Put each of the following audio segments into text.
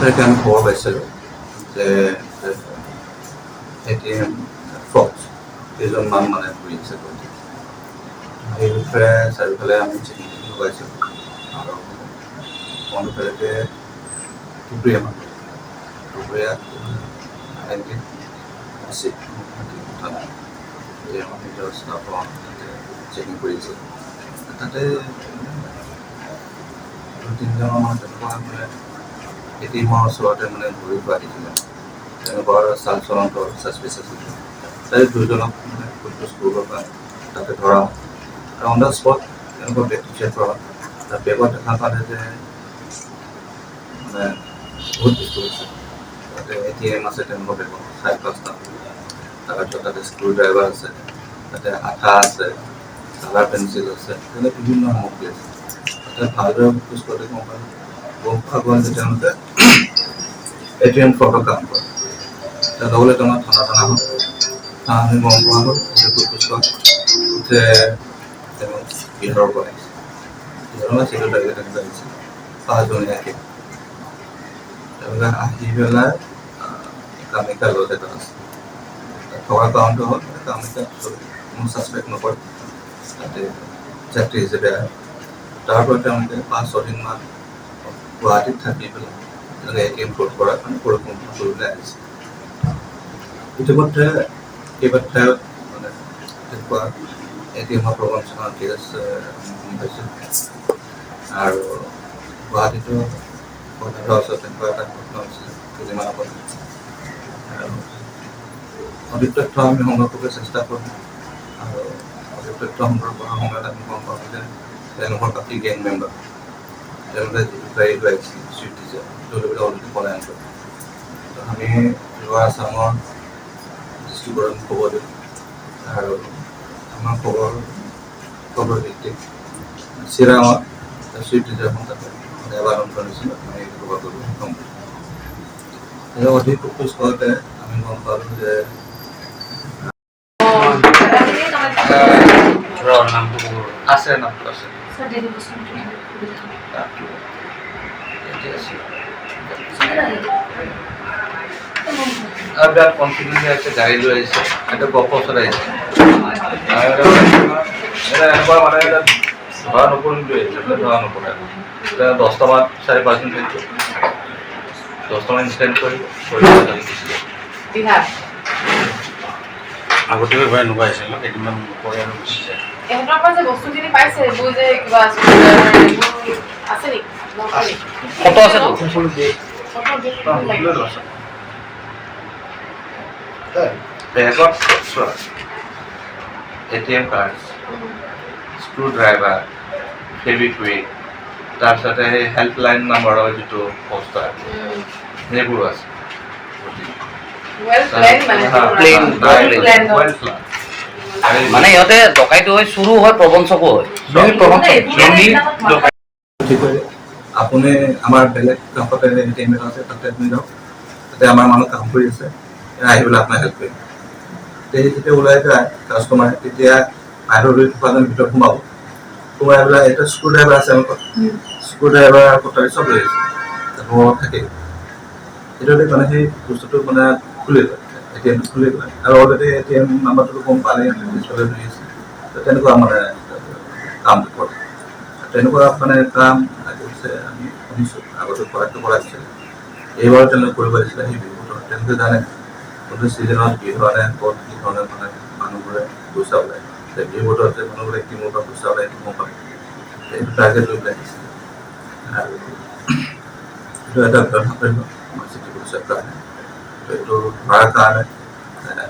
তাকে আমি খবৰ পাইছিলোঁ যে ATM ফ্ৰড কেইজনমান মানে ঘূৰি আছে গতিকে এই বিষয়ে চাৰিওফালে আমি চেকিং লগাইছিলোঁ আৰু অনুপ্ৰেৰকে দুপৰীয়া আছে কথা নাই যে আমাৰ নিজৰ ষ্টাফৰ চেকিং কৰিছে তাতে দুই-তিনিজনৰ মানে তেনেকুৱা মানে ATMৰ ওচৰতে মানে ঘূৰি ফুৰা দেখিলে তেনেকুৱা চাল চলন্তৰ ছাছপিচিয়াছ আছিল তাৰে দুজনক মানে সোধ-পোছ কৰিবৰ কাৰণে তাতে ধৰা অন দ্য স্পট তেনেকুৱা ব্যক্তি চেক কৰা তাৰ বেগত দেখা পালে যে মানে বহুত বস্তু আছে তাতে ATM আছে তেনেকুৱা বেগত 4-5টা তাৰপিছত তাতে স্ক্ৰু ড্ৰাইভাৰ আছে তাতে আঠা আছে কালাৰ পেঞ্চিল আছে তেনে বিভিন্ন সামগ্ৰী আছে তাতে ভালদৰে সোধ-পোছ কৰোঁতে গম পালোঁ গম যে তেওঁলোকে ATM ফ্ৰডৰ কাম কৰে লগতে তোমাৰ থানা হ'ল আমি গম পোৱা হ'ল যে সোধ-পোছ যে তেওঁ বিহাৰৰ পৰা আহিছে বিহাৰৰ চিটো তাৰিখে তেনেকৈ আহিছিল 5জনীয়া তেওঁলোকে আহি পেলাই কামাখ্যা লজ এটা আছে থকাৰ কাৰণটো হ'ল কামাখ্যাত কোনো ছাছপেক্ট নকৰে তাতে যাত্ৰী হিচাপে আহে তাৰ পৰা তেওঁলোকে 5-6 দিনমান গুৱাহাটীত থাকি পেলাই তেওঁলোকে ATM ফ্ৰড কৰাৰ কাৰণে পৰিকল্পনা কৰিবলৈ আহিছে ইতিমধ্যে কেইবাটাও মানে তেনেকুৱা ATMৰ প্ৰবঞ্চনাৰ কেছ পাইছিল আৰু গুৱাহাটীতো কলকাতাৰ ওচৰত তেনেকুৱা এটা ঘটনা হৈছিল কেইদিনমান আগত আৰু অধিক তথ্য আমি সংগ্ৰহ কৰিবলৈ চেষ্টা কৰিম আৰু অধিক তথ্য সংগ্ৰহ কৰাৰ সময়ত আমি গম পাওঁ যে তেওঁলোকৰ বাকী গেং মেম্বাৰ তেওঁলোকে যিটো গাড়ী লৈ আহিছিল ছুইফ্ট ডিজায়াৰ তেওঁলোকে অলৰেডি পলায়ন কৰে আমি লোৱাৰ আছামৰ ডিষ্ট্ৰিক্টত খবৰ দিওঁ আৰু আমাৰ খবৰ ভিত্তিক চিৰাঙত ছুইফ্ট ডিজায়াৰখন তাতে এবাৰ নিচিনা আমি খবৰ কৰিব সক্ষম হৈছোঁ অধিক সোধ-পোছ কৰোঁতে আমি গম পালোঁ যে আছে নামটো আছে বিৰাট কনফিডেন্স আছে গাড়ী লৈ আহিছে এটা গপ ওচৰত আহিছে এনেকুৱা মানে ধৰা নপৰিম লৈ আহিছে ধৰা নপৰে 10টামান 4-5 দিন থাকিব 10টামান ইনষ্টেণ্ট কৰি আগতেও এবাৰ এনেকুৱা আহিছিল কেইদিনমান পৰে আৰু গুচি যায় এহঁতৰ পৰা যে বস্তুখিনি পাইছে এইবোৰ যে কিবা আছে নেকি ফটো আছে বেগত ATM card screw driver Fevikwik তাৰপিছতে সেই হেল্পলাইন নাম্বাৰৰ যিটো পষ্টাৰ সেইবোৰো আছে মানে ইহঁতে ডকাইতো হয় চুৰু হয় প্ৰবঞ্চকো হয় আপুনি আমাৰ বেলেগ কাষতে ATM এটা আছে তাতে আপুনি যাওক তাতে আমাৰ মানুহ কাম কৰি আছে আহি পেলাই আপোনাক হেল্প কৰিম যেতিয়া ওলাই যায় কাষ্টমাৰ তেতিয়া বাহিৰৰ উপাৰ্জন ভিতৰত সোমাই পেলাই এটা স্ক্ৰু ড্ৰাইভাৰ আছে আমাৰ স্ক্ৰু ড্ৰাইভাৰ কটাৰী চব লৈ আহিছে থাকে সেইটোতে মানে সেই বস্তুটো মানে খুলি লয় ATMটো খুলি লয় আৰু অলৰেডি ATM নাম্বাৰটো গম পালে পিছফালে লৈ আহিছে তেনেকুৱা মানে কামটো কৰে তেনেকুৱা মানে কাম কৰিছে আমি শুনিছোঁ আগতে কৰাইছিল এইবাৰ তেওঁলোকে কৰিব লাগিছিলে সেই বিহুত তেওঁলোকে জানে কোনটো ছিজনত কি ধৰণে ক'ত কি ধৰণে মানে মানুহবোৰে পইচা ওলায় বিহুত যে মানুহবোৰে কিমোৰ পৰা পইচা ওলায় সেইটো গম পায় সেইটো টাৰ্গেট লৈ পেলাই আহিছিলে আৰু এইটো এটা ব্যৱস্থা কৰিব আমাৰ চিটি পুলিচৰ কাৰণে এইটো ধৰাৰ কাৰণে মানে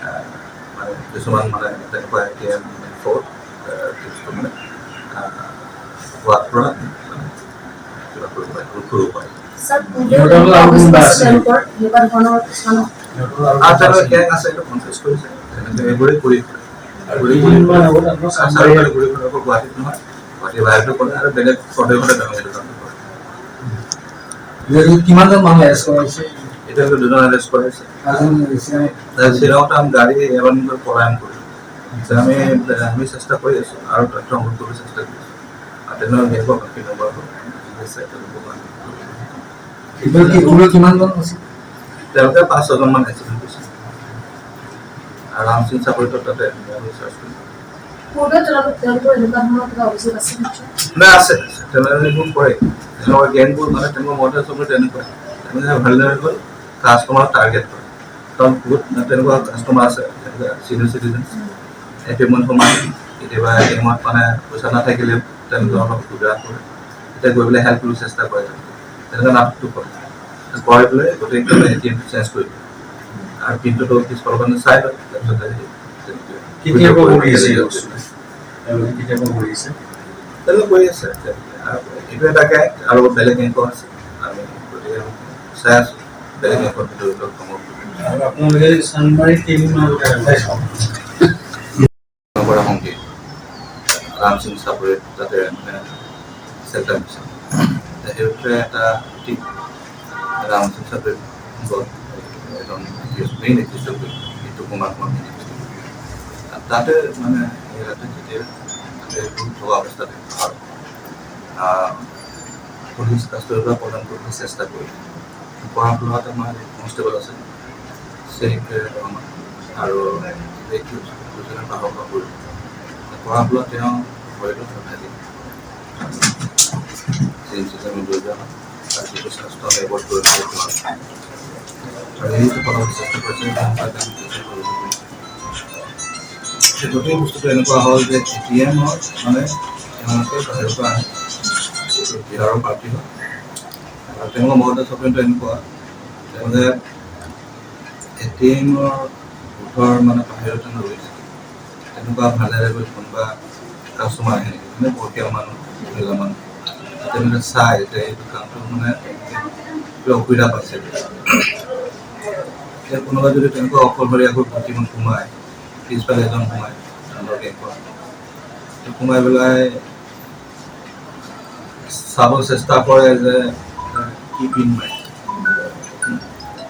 কিছুমান মানে তেনেকুৱা ATM ফ্ৰড মানে হোৱাৰ পৰা কিবা কৰিব পাৰে ৰোধ কৰিব পাৰে গেং আছে এইটো কনফিউজ কৰিছে এইবোৰেই কৰি গুৱাহাটীত নহয় গুৱাহাটী বাহিৰতো কৰে আৰু বেলেগ ফ্ৰডে এইটো কাম কৰে কিমানজন মানুহ এৰেষ্ট কৰাইছে এতিয়ালৈকে 2জন এৰেষ্ট কৰাইছে চিৰাঙত গাড়ী এবাৰ পলায়ন কৰিলোঁ আমি চেষ্টা কৰি আছোঁ আৰু তথ্য সংগ্ৰহ কৰিবলৈ চেষ্টা কৰি আছোঁ আৰু তেনেহ'লে বাকী নম্বৰ কিমানজন আছিল? তেওঁলোকে 5-6জনমান এক্সিডেণ্ট কৰিছে আৰু ৰাম সিং চাপৰিটো তাতে ৰিচাৰ্চ কৰিছে। নাই আছে তেওঁলোকে এইবোৰ কৰে তেওঁলোকৰ গেংবোৰ মানে তেওঁলোকৰ মডেল চববোৰ তেনেকুৱা তেওঁলোকে ভেলনেৰেবল কাষ্টমাৰক টাৰ্গেট কৰে কাৰণ বহুত তেনেকুৱা কাষ্টমাৰ আছে তেনেকুৱা চিনিয়ৰ চিটিজেন এটিএমত সোমাই কেতিয়াবা এটিএমত মানে পইচা নাথাকিলেও তেওঁলোকে অলপ সুবিধা কৰে তেতিয়া গৈ পেলাই হেল্প কৰিবলৈ চেষ্টা কৰে তেনেকুৱা নাটকটো কৰে কৰি পেলাই গোটেই এটিএমটো চেঞ্জ কৰি দিয়ে আৰু পিনটোতো পিছফালৰ কাৰণে চাই লয় তাৰপিছতে কেতিয়াবা কৰি আছে এই বস্তুটো? কেতিয়াবা কৰি আছে? তেওঁলোকে কৰি আছে আৰু এইটো এটা গেং আৰু বেলেগ গেংকো আছে আমি গতিকে চাই আছোঁ বেলেগ গেংকত জড়িত কামত আৰু আপোনালোকে চানমাৰী টিম পৰা সংগীত ৰাম সিং চাপৰিত তাতে মানে চেণ্টাৰ দিছে সেইটোৱে এটা টিম ৰাম সিং চাপৰিত এজন মেইন এক্সিষ্ট এইটো কুমাৰ তাতে মানে ইয়াতে যেতিয়া থকা অৱস্থাতে পুলিচ কাষ্টডিৰ পৰা প্ৰদান কৰিবলৈ চেষ্টা কৰিলে কৰাৰ ফলত আমাৰ কনষ্টেবল আছে শ্বেখ ৰহমান আৰু দুজনে সাহস কৰিলে কৰাৰ ফলত তেওঁ ভয়টো নাথাকে আমি লৈ যোৱা হয় আৰু যিটো স্বাস্থ্য এবৰ্ড কৰিবলৈ আৰু সেইটো পঢ়াব চেষ্টা কৰিছে গোটেই বস্তুটো এনেকুৱা হ'ল যে এটিএমত মানে তেওঁলোকে বাহিৰৰ পৰা আহে বিহাৰৰ পাৰ্টি হয় আৰু তেওঁলোকৰ মহত্ব চক্ৰটো এনেকুৱা তেওঁলোকে এটিএমৰ বুথৰ মানে বাহিৰত ৰৈ থাকে তেনেকুৱা ভালেৰে কোনোবা কাষ্টমাৰ আহে নেকি মানে বয়সীয়াল মানুহ মহিলা মানুহ তেওঁলোকে চাই যে এই দোকানটো মানে কিবা অসুবিধা পাইছে কোনোবা যদি তেনেকুৱা অকলশৰীয়াকৈ ভৰ্তিমান সোমায় পিছফালে এজন সোমায় সোমাই পেলাই চাব চেষ্টা কৰে যে কি পিন মাৰে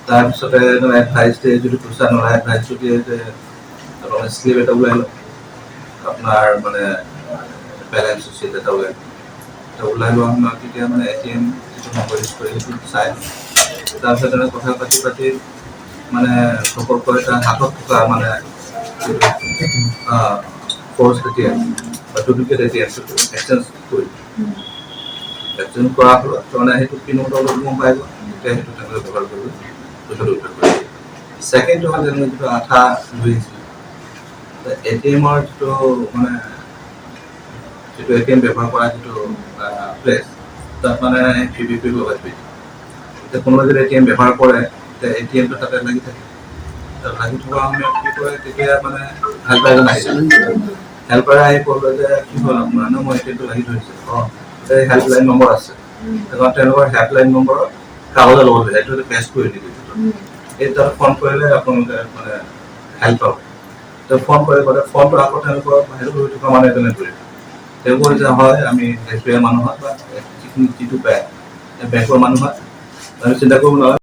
তাৰপিছতে এডভাইচ দিয়ে যদি পইচা নলয় এডভাইচটো দিয়ে যে আপোনাৰ স্লিপ এটা ওলাই লওক আপোনাৰ মানে বেলেঞ্চ চিট এটা ওলাই লোৱা সময়ত তেতিয়া মানে এটিএম যিটো নম্বৰ ইউজ কৰি সেইটো চাই তাৰপিছত কথা পাতি মানে সকলোকে এটা হাতত থকা মানে ফ'ৰ্চ এটিএম বা ডুপ্লিকেট এটিএম এক্সচেঞ্জ কৰি এক্সচেঞ্জ কৰাৰ ফলত তাৰমানে সেইটো পিনত অলপ গম পাই গ'ল তেতিয়া সেইটো তেওঁলোকে ব্যৱহাৰ কৰিব পইচাটো উদ্ধাৰ কৰিব ছেকেণ্ডটো হ'ল তেওঁলোকে যিটো আঠা লৈ আহিছিলে এটিএমৰ যিটো মানে যিটো এটিএম ব্যৱহাৰ কৰা যিটো প্লেচ তাত মানে PVP লগাই থৈ এতিয়া কোনোবা যদি এটিএম ব্যৱহাৰ কৰে তেতিয়া এটিএমটো তাতে লাগি থাকে লাগি থকা সময়ত কি কৰে তেতিয়া মানে হেল্পাৰ আহিছিল হেল্পাৰে আহি ক'লে যে কি হ'ল আপোনাৰ মই এটিএমটো লাগি ধৰিছে এই হেল্পলাইন নম্বৰ আছে তেওঁলোকৰ হেল্পলাইন নম্বৰত কাগজৰ লগত সেইটো পেষ্ট কৰি দিব এই তাত ফোন কৰিলে আপোনালোকে মানে হেল্প পাব ফোন কৰে ফোনটো আকৌ তেওঁলোকৰ বাহিৰত হৈ থকা মানুহ এজনে ধৰিব তেওঁ কয় যে হয় আমি SBI মানুহ হয় বা যিটো বেংকৰ মানুহ হয় আমি চিন্তা কৰিব নালাগে